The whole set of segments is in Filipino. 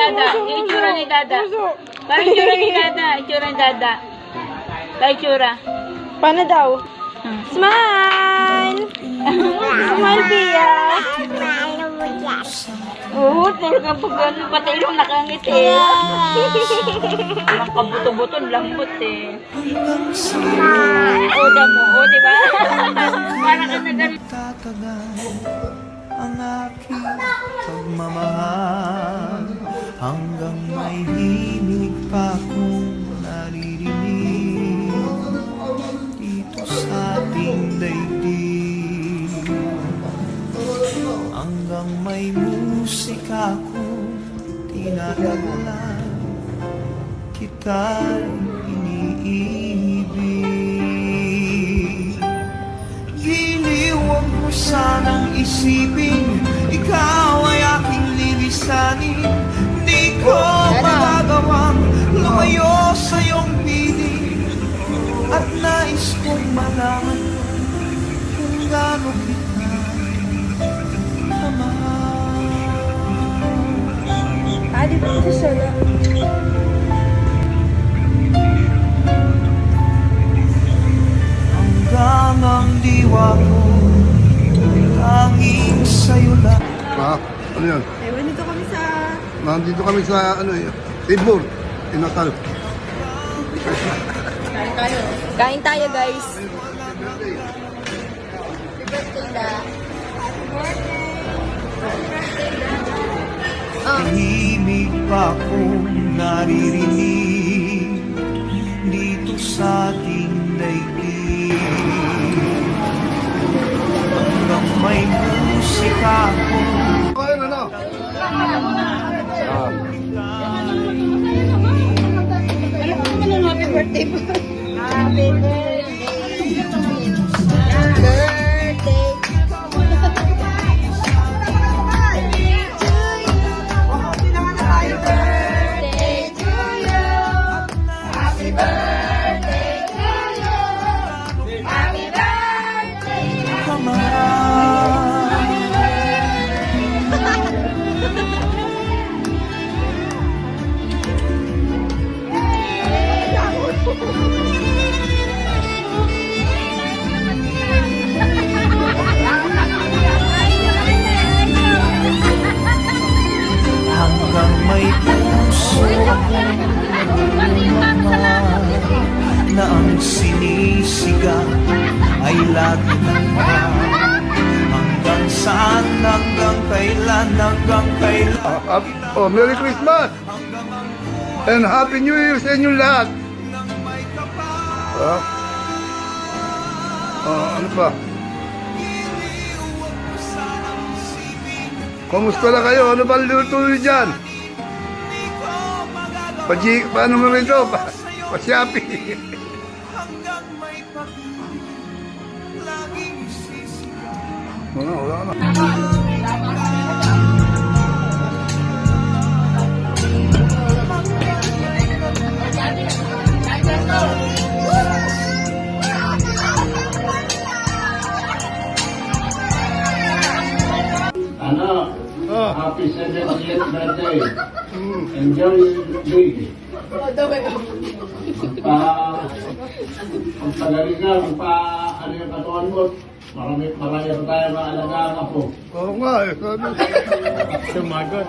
Dada. Yung itsura ni Dada. Parang itsura ni Dada. Itsura ni Dada. Tayo itsura. Paano daw? Smile! Smile, Pia! Oo, talaga pag gano'n pati ilong nakangiti. Ang kabuto-buto, lambot eh. O, damo. O, diba? Parang ka na gano'n. Ang aking pagmamahal hanggang may himig pa akong naririnig dito sa ating daigdig, hanggang may musika akong tinataglan, kita'y iniibig. Giliwag mo sanang isipin, ikaw ay aking lilisanin. Di ko magagawang lumayo sa iyong piling, at nais kong malaman kung gaano kita kamahal. Di ba ito solo? Hanggang ang diwa ko tanging sa'yo lang. Ano yan? Ewan, dito kami sa... Nandito kami sa Timur, Inatal. Kain tayo, guys. Himig pa akong naririnig dito sa ating daigdig, hanggang may musika ako. Ayun, ano? Happy birthday po. Happy birthday. Hanggang may puso akong nagmamahal, na ang sinisiga ay lagi nandiyan. Hanggang saan, hanggang kailan, hanggang kailan. Oh, Merry Christmas! And Happy New Year sa inyong lahat! Ano pa? Kumusta na kayo? Ano ba lutuloy dyan? Paano mo rito? Pa-Shopee. Wala na. Anak, happy 70th birthday. Enjoy your day. Pagpagalingan, ano yung katawan mo, marami pa tayo maalagaan ako. Oo nga eh. Sumagot.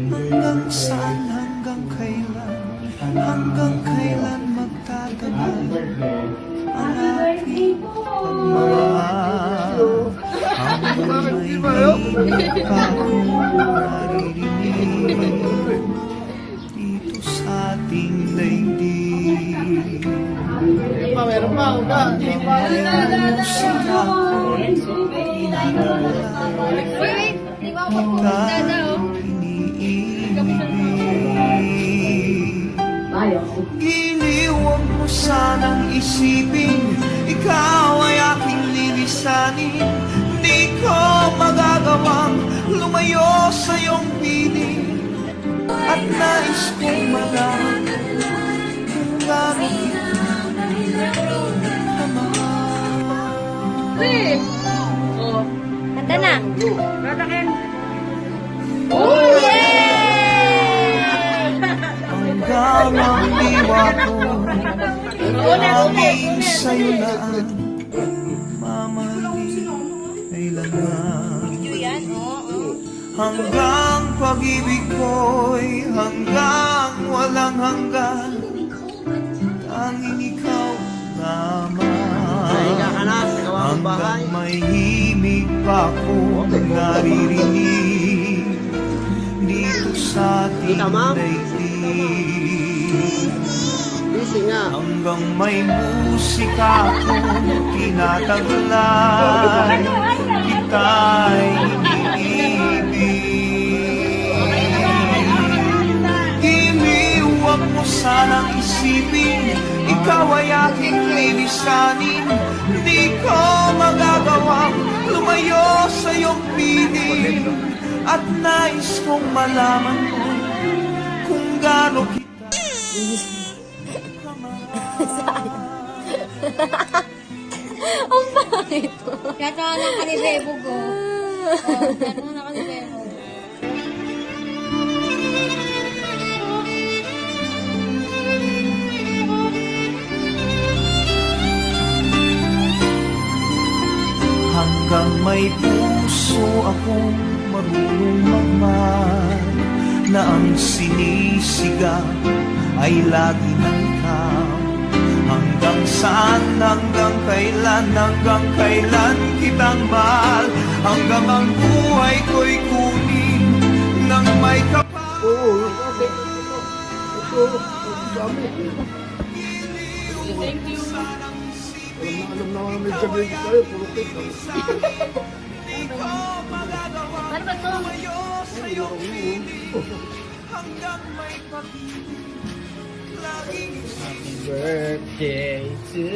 Hanggang saan, hanggang kailan magtatagal ang aking pagmamahal, hanggang may himig pa akong naririnig dito sa ating daigdig. Hanggang may musika akong Giliwag mo sanang isipin, ikaw ay aking lilisanin. Di magagawang lumayo sa iyong piling. At nais kong malaman kung gaano kita kamahal. Oh. Kanta na. Ratakin. Hanggang ang diwa ko laging sa'yo lang mamahalin kailanman. Hanggang pag-ibig ko'y hanggang walang hanggan, tanging ikaw lamang. Hanggang may himig pa akong naririnig dito sa ating daigdig. Hanggang may musika akong tinataglan, kita'y iniibig. Iniwag mo sanang isipin, ikaw ay aking lilisanin. Di ko magagawang lumayo sa iyong piling. At nais kong malaman mo kung gaano kita Ang pangit mo. Kaya ka lang kanibebo ko. Kaya ka lang kanibebo. hanggang may puso akong marunong magmahal, na ang sinisigaw ay lagi ng ikaw. Hanggang saan, hanggang kailan kitang mahal, hanggang ang buhay ko'y kunin ng may kapal. Thank you. Alam na may sabihin ko tayo, puro cake. Ano ba to? Hanggang may pag-ibig laging Birthday to you.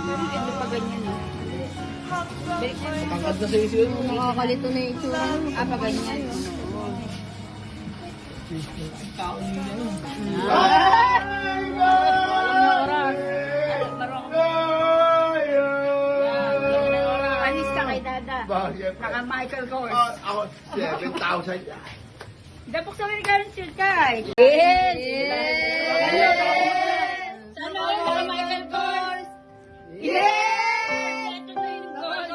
Hindi pa ganyan eh. Pangkat na sa isyo. Nakakalito na yung itsura. Ah, pa ganyan. Anis ka kay Dada. Bakit? Naka Michael Kors. Ako, 7,000 yan. Dapok sa mga galing siya kay. Sana naka Michael Kors. Yes! Ito na yung gold.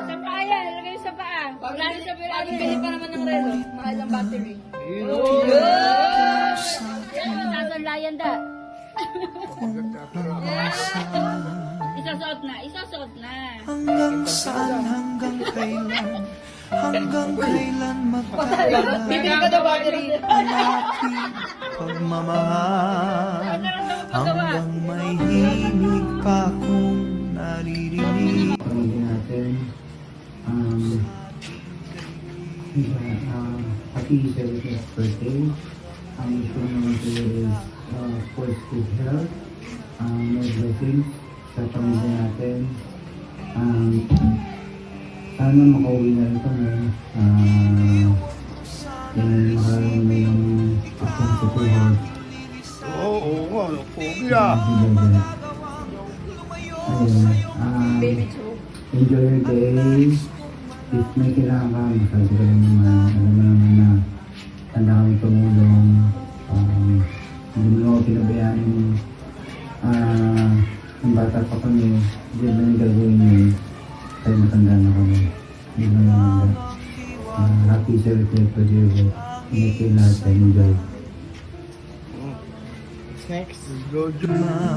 Sa paa yan, lagay sa paa. Wala na sa pera. Bili pa naman ng relo. Mahal ang battery. Sasanlayan da. Isasuot na, isasuot na. hanggang saan, hanggang kailan magtatagal ang ating pagmamahal, hanggang may himig pa akong naririnig. Pamilya natin. Happy 70th birthday. Ang gusto naman sila is for good health, more blessings sa pamilya natin. Sana makauwi na rin kami. Maraming na yung akong support. Oo nga, pogi ah. Enjoy your day. If may kailangan ka, masabi ka lang naman. Alam mo naman na tanda kami tumulong. Hindi mo ako pinabayaan yung bata pa kami. Hindi mo yung gagawin yun. Kaya matanda na kami. Hindi mo naman happy 70th birthday. Ingat kayo lahat. Enjoy. Next.